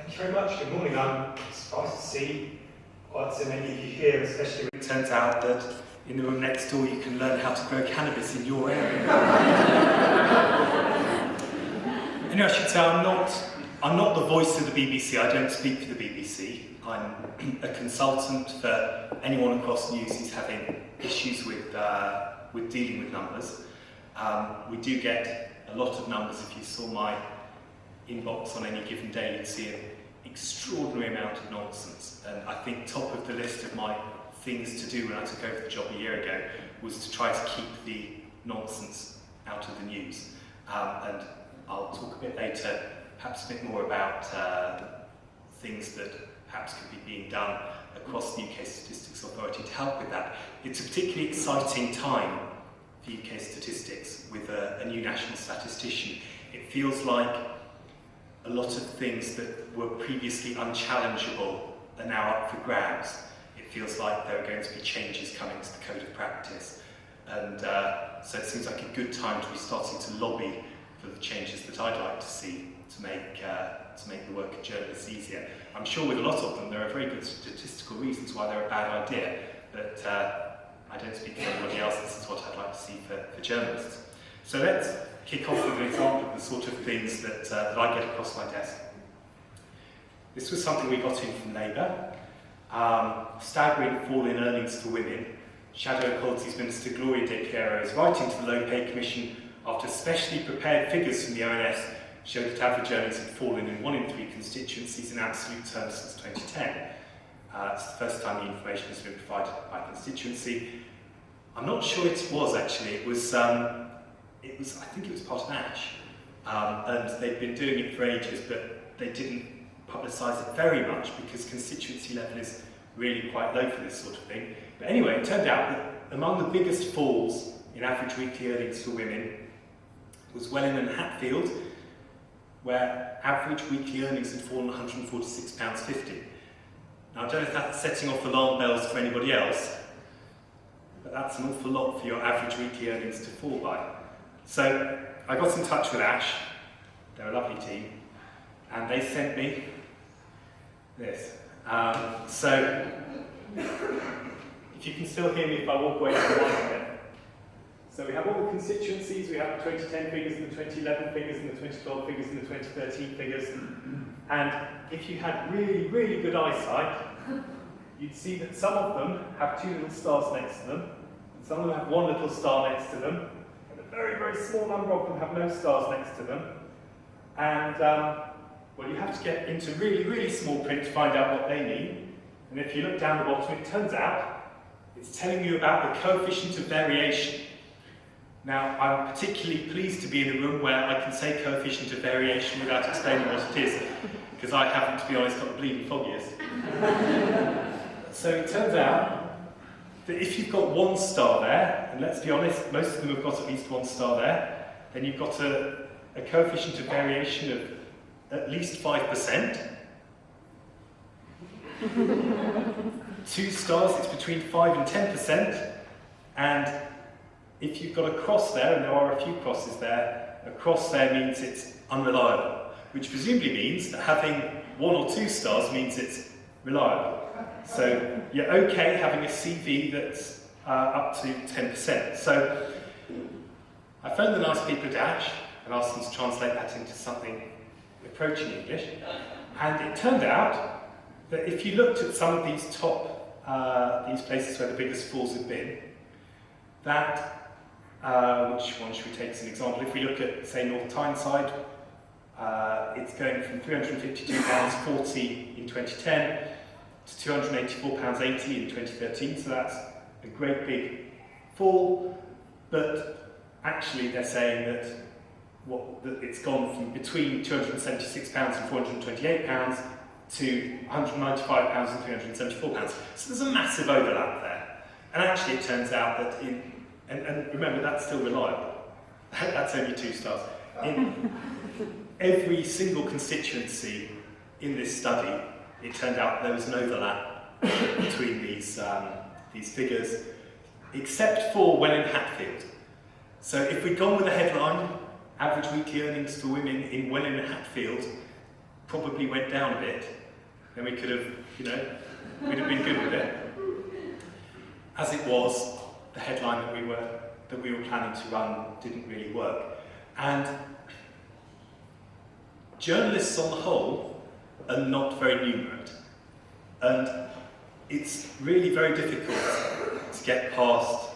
Thank you very much. Good morning. I'm surprised to see quite so many of you here, especially when it turns out that in the room next door you can learn how to grow cannabis in your area. Anyway, I should say I'm not the voice of the BBC. I don't speak for the BBC. I'm a consultant for anyone across news who's having issues with dealing with numbers. We do get a lot of numbers. If you saw my inbox on any given day, you'd see an extraordinary amount of nonsense. And I think top of the list of my things to do when I took over the job a year ago was to try to keep the nonsense out of the news. And I'll talk a bit later, perhaps a bit more about things that perhaps could be being done across the UK Statistics Authority to help with that. It's a particularly exciting time for UK statistics with a new national statistician. It feels like a lot of things that were previously unchallengeable are now up for grabs. It feels like there are going to be changes coming to the code of practice. And so it seems like a good time to be starting to lobby for the changes that I'd like to see to make the work of journalists easier. I'm sure with a lot of them there are very good statistical reasons why they're a bad idea, but I don't speak for anybody else. This is what I'd like to see for journalists. So let's kick off with an example of the sort of things that I get across my desk. This was something we got in from Labour. Staggering fall in earnings for women. Shadow Equalities Minister Gloria De Piero is writing to the Low Pay Commission after specially prepared figures from the ONS showed that average earnings had fallen in 1 in 3 constituencies in absolute terms since 2010. It's the first time the information has been provided by constituency. I'm not sure it was actually. It was I think it was part of ASH, and they'd been doing it for ages, but they didn't publicise it very much because constituency level is really quite low for this sort of thing. But anyway, it turned out that among the biggest falls in average weekly earnings for women was Welling and Hatfield, where average weekly earnings had fallen £146.50. Now, I don't know if that's setting off alarm bells for anybody else, but that's an awful lot for your average weekly earnings to fall by. So I got in touch with ASH, they're a lovely team, and they sent me this. So if you can still hear me if I walk away from the mic a bit. So we have all the constituencies, we have the 2010 figures and the 2011 figures and the 2012 figures and the 2013 figures. And if you had really, really good eyesight, you'd see that some of them have 2 little stars next to them, and some of them have 1 little star next to them, and a very, very small number of them have no stars next to them. And, well, you have to get into really, really small print to find out what they mean. And if you look down the bottom, it turns out it's telling you about the coefficient of variation. Now, I'm particularly pleased to be in a room where I can say coefficient of variation without explaining what it is, because I haven't, to be honest, got the bleeding foggiest. So it turns out that if you've got 1 star there, and let's be honest, most of them have got at least 1 star there, then you've got a coefficient of variation of at least 5%. 2 stars, it's between 5 and 10%, and if you've got a cross there, and there are a few crosses there, a cross there means it's unreliable, which presumably means that having 1 or 2 stars means it's reliable. So you're okay having a CV that's up to 10%. So I phoned the nice people at ASH and asked them to translate that into something approaching English, and it turned out that if you looked at some of these these places where the biggest falls have been, that which one should we take as an example? If we look at, say, North Tyneside, it's going from £352.40 in 2010 to £284.80 in 2013, so that's a great big fall, but actually they're saying that it's gone from between £276 and £428 to £195 and £374. So there's a massive overlap there. And actually it turns out that and remember, that's still reliable. That's only 2 stars. In every single constituency in this study, it turned out there was an overlap between these figures, except for Welling Hatfield. So if we'd gone with a headline, average weekly earnings for women in Welling Hatfield, probably went down a bit, then we could have, we'd have been good with it. As it was, the headline that we were planning to run didn't really work. And journalists on the whole are not very numerate. And it's really very difficult to get past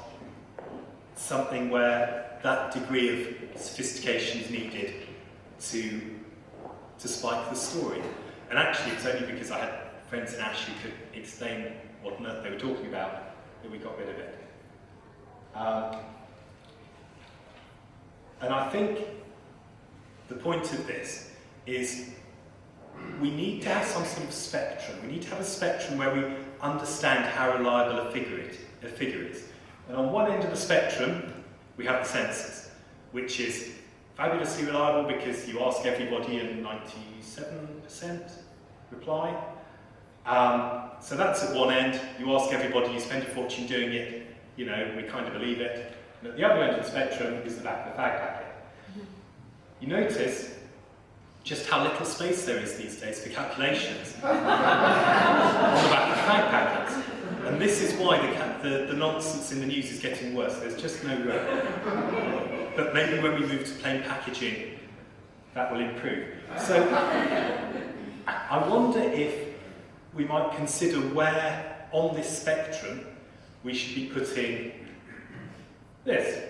something where that degree of sophistication is needed to spike the story. And actually, it's only because I had friends in Ash who could explain what on earth they were talking about that we got rid of it. And I think the point of this is we need to have some sort of spectrum. We need to have a spectrum where we understand how reliable a figure is. And on one end of the spectrum, we have the census, which is fabulously reliable because you ask everybody and 97% reply. So that's at one end. You ask everybody, you spend a fortune doing it, we kind of believe it. And at the other end of the spectrum is the back of the fag packet. You notice just how little space there is these days for calculations on the back of fag packets. And this is why the nonsense in the news is getting worse. There's just no room. But maybe when we move to plain packaging, that will improve. So I wonder if we might consider where on this spectrum we should be putting this.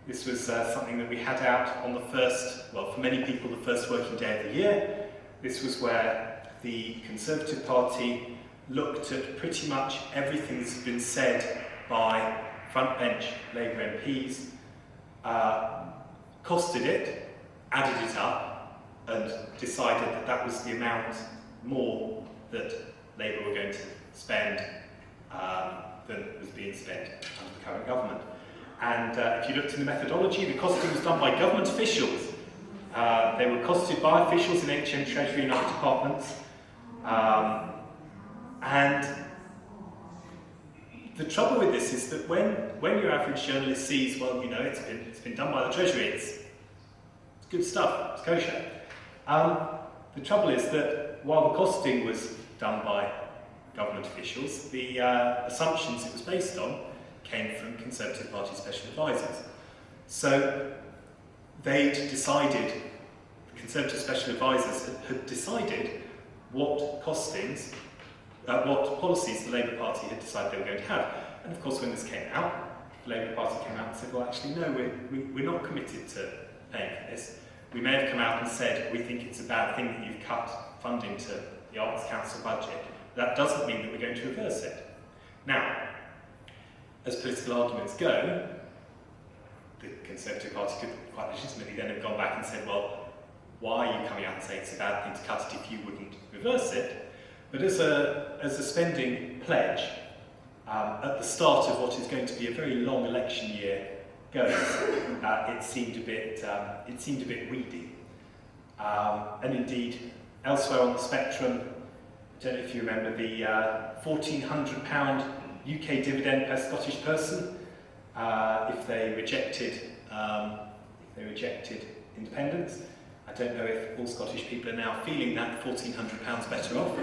This was something that we had out on the first, well, for many people, the first working day of the year. This was where the Conservative Party looked at pretty much everything that's been said by frontbench Labour MPs, costed it, added it up, and decided that that was the amount more that Labour were going to spend than was being spent under the current government. And if you looked in the methodology, the costing was done by government officials. They were costed by officials in HM Treasury and other departments. And the trouble with this is that when your average journalist sees, well, it's been done by the Treasury, it's good stuff, it's kosher. The trouble is that while the costing was done by government officials, the assumptions it was based on came from Conservative Party special advisors. So they'd decided, the Conservative special advisors had decided what costings, what policies the Labour Party had decided they were going to have. And of course, when this came out, the Labour Party came out and said, well, actually, no, we're not committed to paying for this. We may have come out and said, we think it's a bad thing that you've cut funding to the Arts Council budget. That doesn't mean that we're going to reverse it. Now, as political arguments go, the Conservative Party could quite legitimately then have gone back and said, well, why are you coming out and saying it's a bad thing to cut it if you wouldn't reverse it? But as a spending pledge, at the start of what is going to be a very long election year goes, it seemed a bit weedy. And indeed, elsewhere on the spectrum, I don't know if you remember the £1,400 UK dividend per Scottish person if they rejected independence. I don't know if all Scottish people are now feeling that £1,400 better off.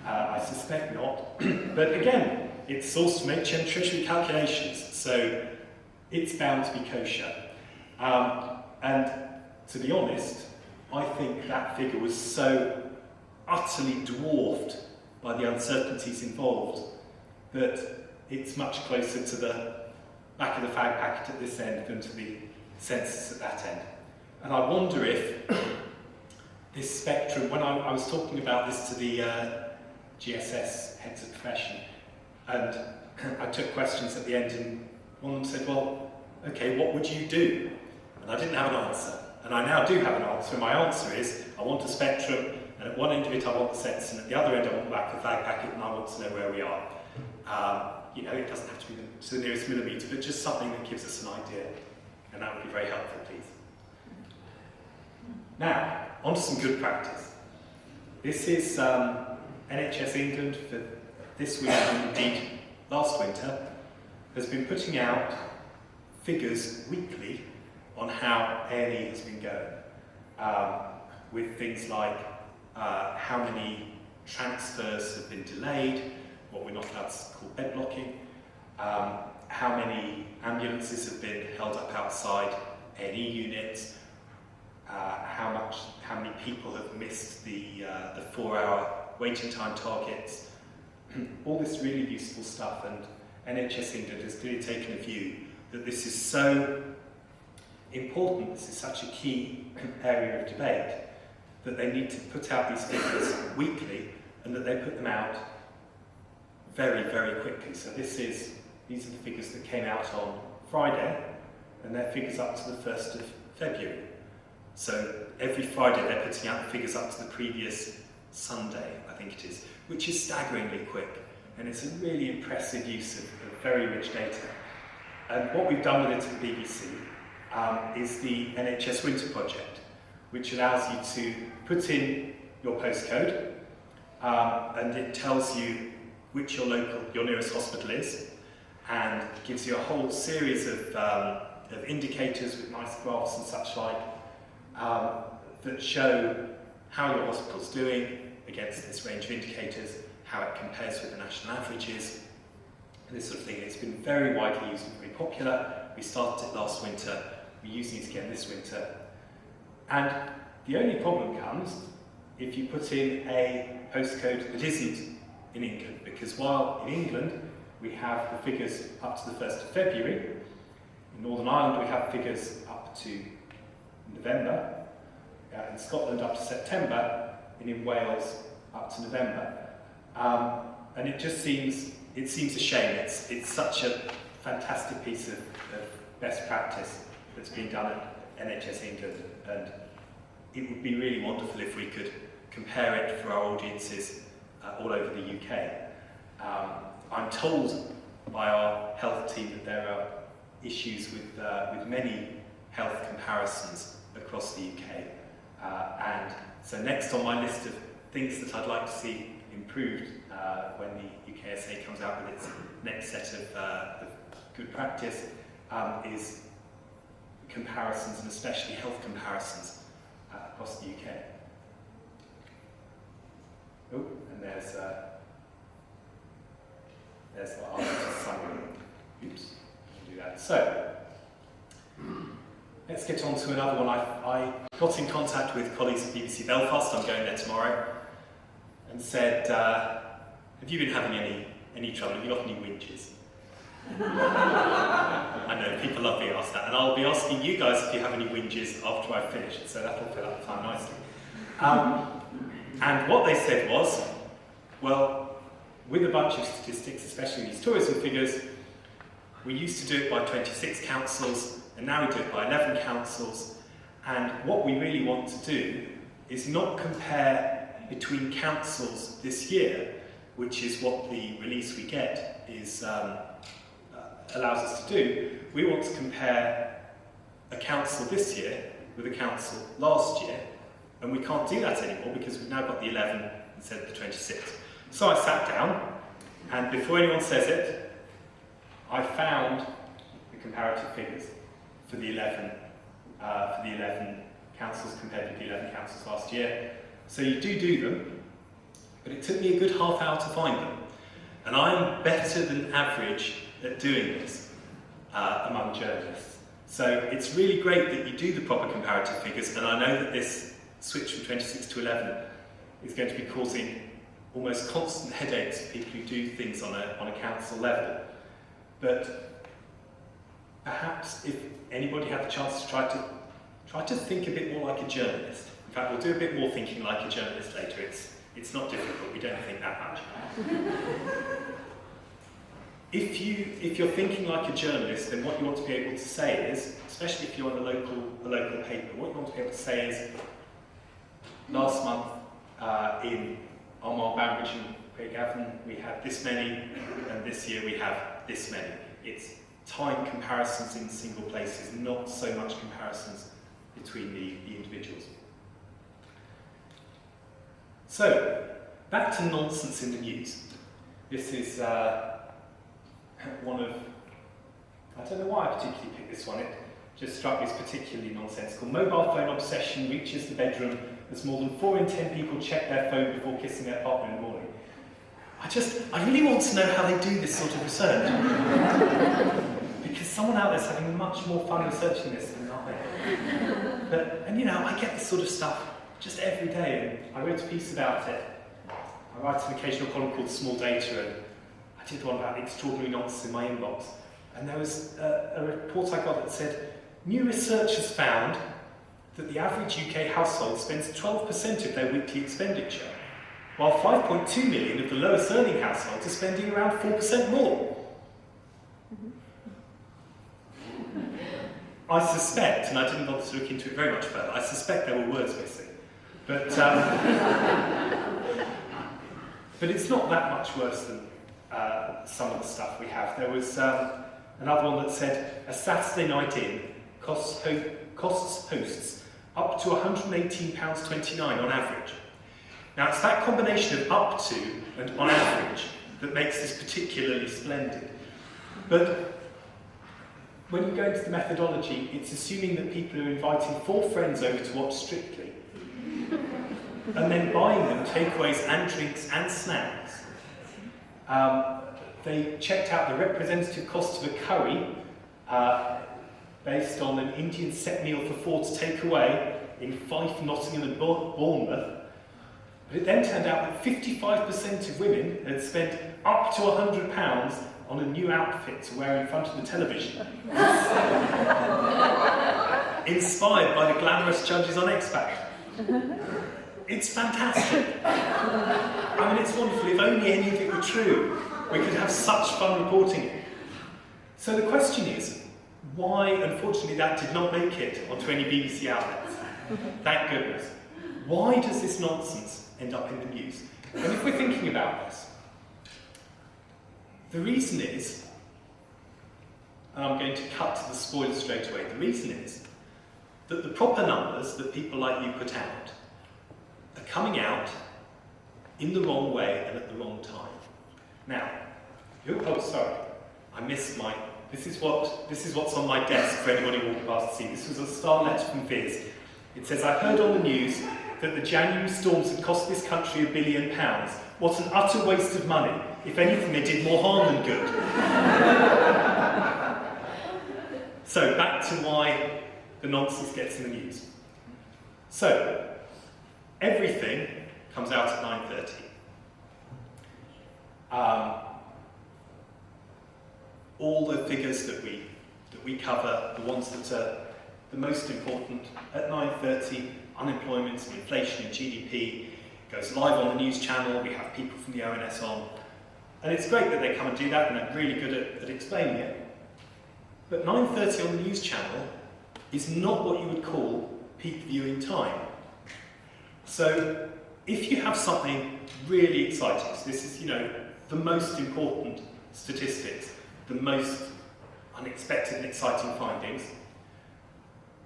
I suspect not. But again, it's sourced from HM Treasury calculations, so it's bound to be kosher. And to be honest, I think that figure was so utterly dwarfed by the uncertainties involved that it's much closer to the back of the fag packet at this end than to the census at that end. And I wonder if this spectrum, when I was talking about this to the GSS heads of profession, and I took questions at the end, and one of them said, well, okay, what would you do? And I didn't have an answer. And I now do have an answer, and my answer is, I want a spectrum, and at one end of it I want the census, and at the other end I want the back of the fag packet, and I want to know where we are. It doesn't have to be to the nearest millimetre, but just something that gives us an idea, and that would be very helpful, please. Now, on to some good practice. This is NHS England for this winter, and indeed last winter, has been putting out figures weekly on how A&E has been going, with things like how many transfers have been delayed, what we're not allowed to call bed blocking, how many ambulances have been held up outside A&E units, how many people have missed the 4-hour waiting time targets. All this really useful stuff, and NHS England has clearly taken a view that this is so important, this is such a key area of debate, that they need to put out these figures weekly and that they put them out very, very quickly. So these are the figures that came out on Friday, and they're figures up to the 1st of February. So every Friday they're putting out the figures up to the previous Sunday, I think it is, which is staggeringly quick. And it's a really impressive use of very rich data. And what we've done with it at the BBC is the NHS Winter Project, which allows you to put in your postcode, and it tells you which your nearest hospital is, and gives you a whole series of indicators with nice graphs and such like that show how your hospital's doing against this range of indicators, how it compares with the national averages, this sort of thing. It's been very widely used and very popular. We started it last winter, we're using it again this winter. And the only problem comes if you put in a postcode that isn't in England, because while in England we have the figures up to the 1st of February, in Northern Ireland we have figures up to November, in Scotland up to September, and in Wales up to November. And it just seems a shame. It's such a fantastic piece of best practice that's been done at NHS England, and it would be really wonderful if we could compare it for our audiences all over the UK. I'm told by our health team that there are issues with many health comparisons across the UK, and so next on my list of things that I'd like to see improved when the UKSA comes out with its next set of good practice is comparisons, and especially health comparisons across the UK. Oh, and there's our summary. Oops, I'll do that. So, let's get on to another one. I got in contact with colleagues at BBC Belfast, I'm going there tomorrow, and said, have you been having any trouble? Have you got any whinges? I know, people love being asked that, and I'll be asking you guys if you have any whinges after I've finished, so that'll fill up the time nicely. And what they said was, well, with a bunch of statistics, especially these tourism figures, we used to do it by 26 councils, and now we do it by 11 councils, and what we really want to do is not compare between councils this year, which is what the release we get is allows us to do. We want to compare a council this year with a council last year, and we can't do that anymore because we've now got the 11 instead of the 26. So I sat down, and before anyone says it, I found the comparative figures for the 11 councils compared with the 11 councils last year. So you do them, but it took me a good half hour to find them. And I'm better than average at doing this among journalists. So it's really great that you do the proper comparative figures, and I know that this switch from 26 to 11 is going to be causing almost constant headaches for people who do things on a council level. But perhaps if anybody had the chance to try to think a bit more like a journalist. In fact, we'll do a bit more thinking like a journalist later. It's not difficult, we don't think that much. If you're thinking like a journalist, then what you want to be able to say is, especially if you're on a local paper, what you want to be able to say is, last month in Armagh, Banbridge and Craigavon we had this many, and this year we have this many. It's time comparisons in single places, not so much comparisons between the individuals. So, back to nonsense in the news. This is one of, I don't know why I particularly picked this one. It just struck me as particularly nonsensical. Mobile phone obsession reaches the bedroom as more than 4 in 10 people check their phone before kissing their partner in the morning. I really want to know how they do this sort of research. Because someone out there's having much more fun researching this than I. And you know, I get this sort of stuff just every day, and I wrote a piece about it. I write an occasional column called Small Data, and I did one about extraordinary nonsense in my inbox. And there was a report I got that said, new research has found that the average UK household spends 12% of their weekly expenditure, while 5.2 million of the lowest earning households are spending around 4% more. I suspect, and I didn't bother to look into it very much further, I suspect there were words missing. But it's not that much worse than some of the stuff we have. There was another one that said, a Saturday night in costs hosts up to £118.29 on average. Now, it's that combination of up to and on average that makes this particularly splendid. But when you go into the methodology, it's assuming that people are inviting 4 friends over to watch Strictly, and then buying them takeaways and drinks and snacks. They checked out the representative cost of a curry based on an Indian set meal for 4 to take away in Fife, Nottingham and Bournemouth. But it then turned out that 55% of women had spent up to £100 on a new outfit to wear in front of the television. Inspired by the glamorous judges on X Factor. It's fantastic. I mean, it's wonderful. If only any of it were true, we could have such fun reporting it. So the question is, why, unfortunately, that did not make it onto any BBC outlets? Thank goodness. Why does this nonsense end up in the news? And if we're thinking about this, the reason is, and I'm going to cut to the spoiler straight away, the reason is that the proper numbers that people like you put out are coming out in the wrong way and at the wrong time. Now, oh sorry, I missed my, this is what's on my desk for anybody walking past to see. This was a star letter from Viz. It says, I heard on the news that the January storms had cost this country £1 billion. What an utter waste of money. If anything, they did more harm than good. So, back to why the nonsense gets in the news. So, everything comes out at 9:30. All the figures that we cover, the ones that are the most important, at 9:30, unemployment and inflation and GDP goes live on the news channel. We have people from the ONS on. And it's great that they come and do that, and they're really good at explaining it. But 9:30 on the news channel is not what you would call peak viewing time. So if you have something really exciting, so this is, the most important statistics, the most unexpected and exciting findings,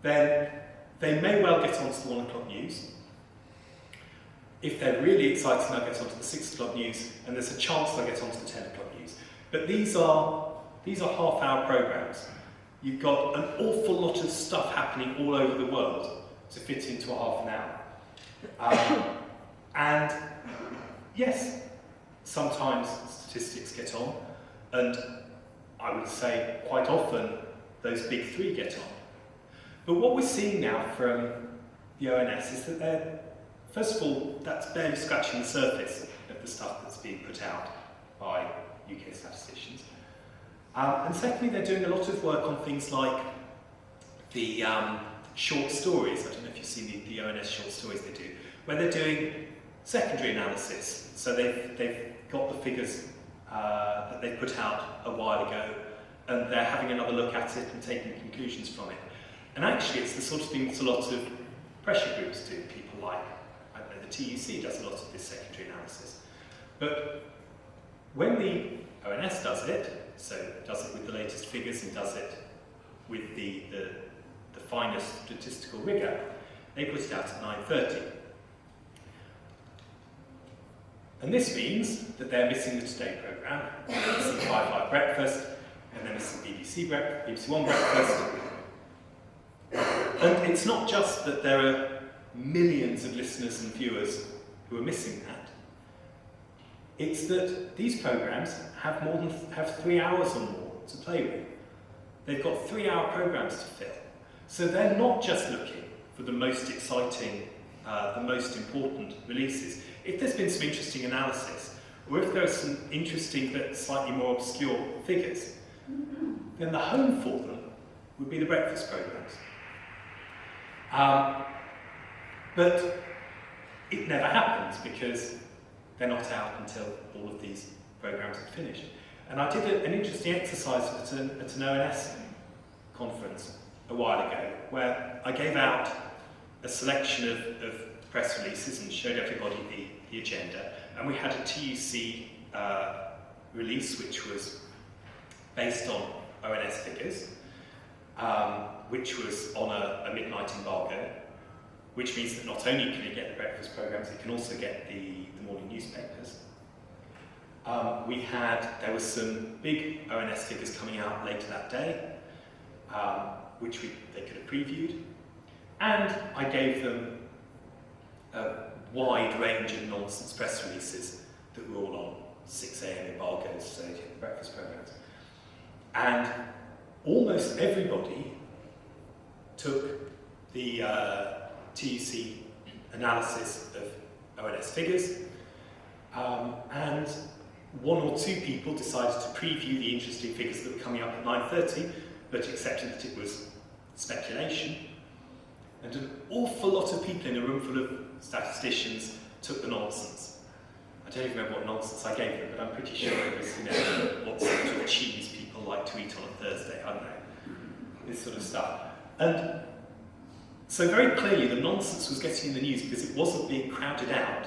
then they may well get onto the 1 o'clock news. If they're really exciting, they'll get onto the 6 o'clock news, and there's a chance they'll get onto the 10 o'clock news. But these are half-hour programmes. You've got an awful lot of stuff happening all over the world to fit into a half an hour. And yes, sometimes statistics get on, and I would say quite often those big 3 get on. But what we're seeing now from the ONS is that they're, first of all, that's barely scratching the surface of the stuff that's being put out by UK statisticians. And secondly, they're doing a lot of work on things like the short stories. I don't know if you've seen the ONS short stories they do, where they're doing secondary analysis. So they've got the figures that they put out a while ago, and they're having another look at it and taking conclusions from it. And actually, it's the sort of thing that a lot of pressure groups do. People like, I don't know, the TUC does a lot of this secondary analysis. But when the ONS does it, so does it with the latest figures and does it with the finest statistical rigour, they put it out at 9:30. And this means that they're missing the Today programme, they're missing 5 Live Breakfast, and they're missing BBC One Breakfast, And it's not just that there are millions of listeners and viewers who are missing that. It's that these programs have 3 hours or more to play with. They've got 3-hour programs to fill. So they're not just looking for the most exciting, the most important releases. If there's been some interesting analysis, or if there are some interesting but slightly more obscure figures, then the home for them would be the breakfast programs. But it never happens because they're not out until all of these programs are finished. And I did an interesting exercise at an ONS conference a while ago, where I gave out a selection of press releases and showed everybody the agenda. And we had a TUC release which was based on ONS figures, which was on a midnight embargo, which means that not only can it get the breakfast programs, it can also get the morning newspapers. There was some big ONS figures coming out later that day, which they could have previewed. And I gave them a wide range of nonsense press releases that were all on 6 AM embargoes, so the breakfast programs. And almost everybody took the TUC analysis of ONS figures, and 1 or 2 people decided to preview the interesting figures that were coming up at 9:30, but accepted that it was speculation. And an awful lot of people in a room full of statisticians took the nonsense. I don't even remember what nonsense I gave them, but I'm pretty sure it was, what sort of cheese people like to eat on a Thursday, I don't know, this sort of stuff. And so very clearly the nonsense was getting in the news because it wasn't being crowded out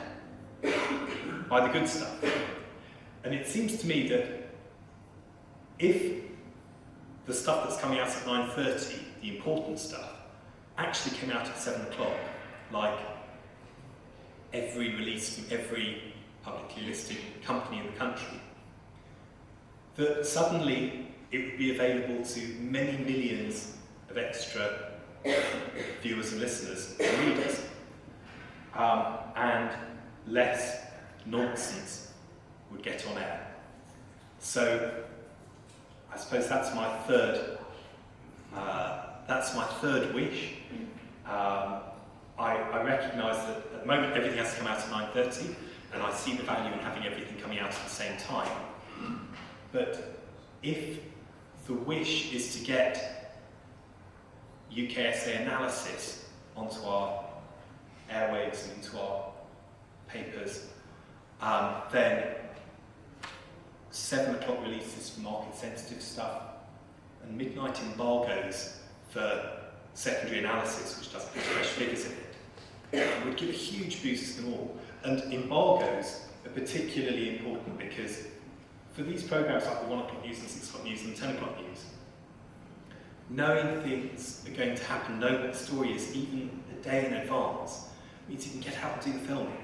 by the good stuff. And it seems to me that if the stuff that's coming out at 9:30, the important stuff, actually came out at 7 o'clock, like every release from every publicly listed company in the country, that suddenly it would be available to many millions of extra viewers and listeners and readers, and less nonsense would get on air. So I suppose that's my third wish. I recognise that at the moment everything has to come out at 9:30, and I see the value in having everything coming out at the same time. But if the wish is to get UKSA analysis onto our airwaves and into our papers, then 7 o'clock releases for market-sensitive stuff and midnight embargoes for secondary analysis, which doesn't put fresh figures in it, would give a huge boost to them all. And embargoes are particularly important because for these programmes like the 1 o'clock news and 6 o'clock news and 10 o'clock news, knowing things are going to happen, know what the story is even a day in advance, means you can get out and do the filming.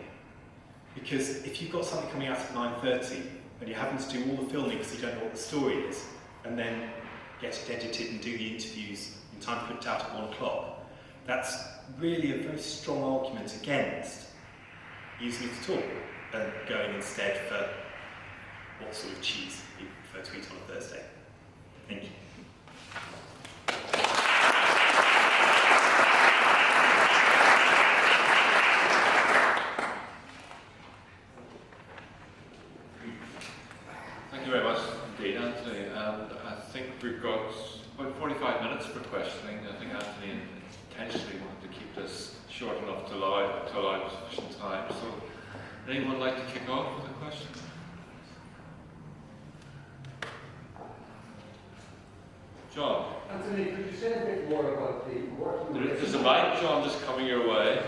Because if you've got something coming out at 9:30 and you're having to do all the filming because you don't know what the story is, and then get it edited and do the interviews in time to put it out at 1 o'clock, that's really a very strong argument against using it at all and going instead for what sort of cheese you prefer to eat on a Thursday. Thank you. Thank you very much indeed, Anthony. And I think we've got about 45 minutes for questioning. I think Anthony intentionally wanted to keep this short enough to allow sufficient time. So, anyone like to kick off with a question? John. Anthony, could you say a bit more about the working relationship? There's a mic, John, just coming your way.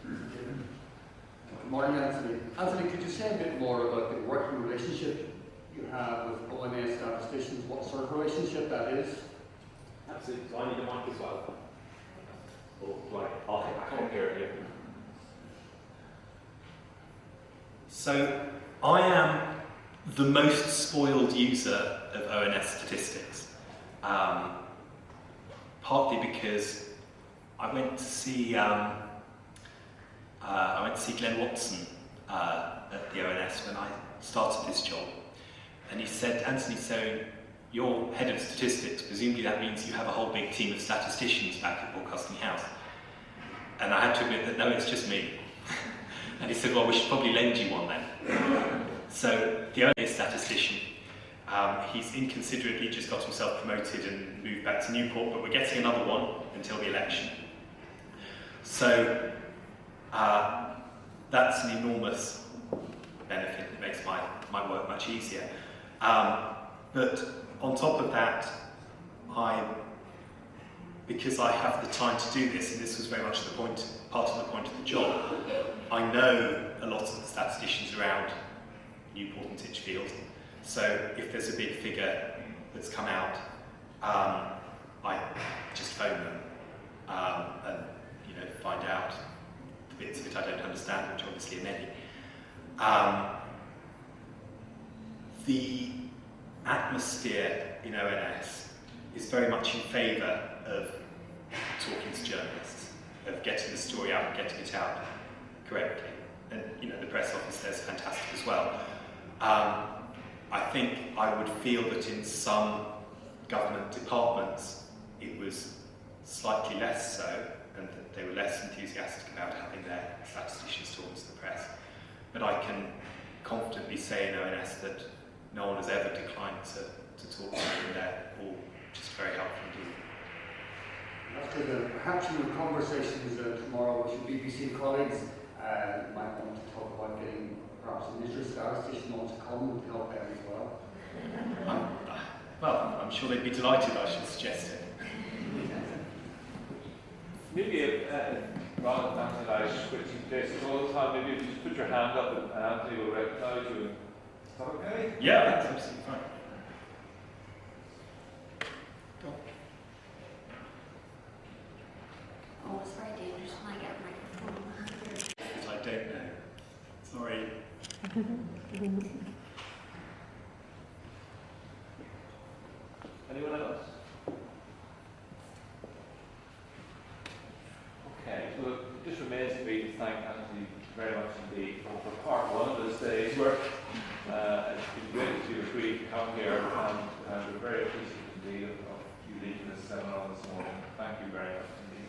Good morning, Anthony. Anthony, could you say a bit more about the working relationship you have with ONS statisticians, what sort of relationship that is? Absolutely. So I need a mic as well. Or I can't hear it. So I am the most spoiled user of ONS statistics, partly because I went to see Glenn Watson at the ONS when I started this job, and he said, Anthony, so you're head of statistics, presumably that means you have a whole big team of statisticians back at Broadcasting House. And I had to admit that no, it's just me. And he said, well, we should probably lend you one then. So the only statistician, he's inconsiderately just got himself promoted and moved back to Newport, but we're getting another one until the election. So that's an enormous benefit. It makes my work much easier. But on top of that, because I have the time to do this, and this was very much part of the point of the job, I know a lot of the statisticians around Newport and Titchfield. So if there's a big figure that's come out, I just phone them and find out the bits of it I don't understand, which obviously are many. The atmosphere in ONS is very much in favour of talking to journalists, of getting the story out and getting it out correctly. And the press office there's fantastic as well. I think I would feel that in some government departments it was slightly less so, and that they were less enthusiastic about having their statisticians talk to the press. But I can confidently say in ONS that no one has ever declined to talk to me, and they're all just very helpful indeed. That's good. Perhaps in the conversations tomorrow with your BBC colleagues, you might want to talk about getting perhaps a NISRA statistician on to come to help them as well. Well, I'm sure they'd be delighted I should suggest it. Maybe rather than Anthony and I switching places all the time, maybe if you just put your hand up and Anthony will recognise you. Is that okay? Yeah, that's absolutely fine. Oh, it's very dangerous when I get a microphone in my hand. Because I don't know. Sorry. Anyone else? Okay, so it just remains for me to thank Anthony very much indeed for part one of this day's work. It's been great to agree to come here, and we're very appreciative indeed of you leading this seminar this morning. Thank you very much indeed.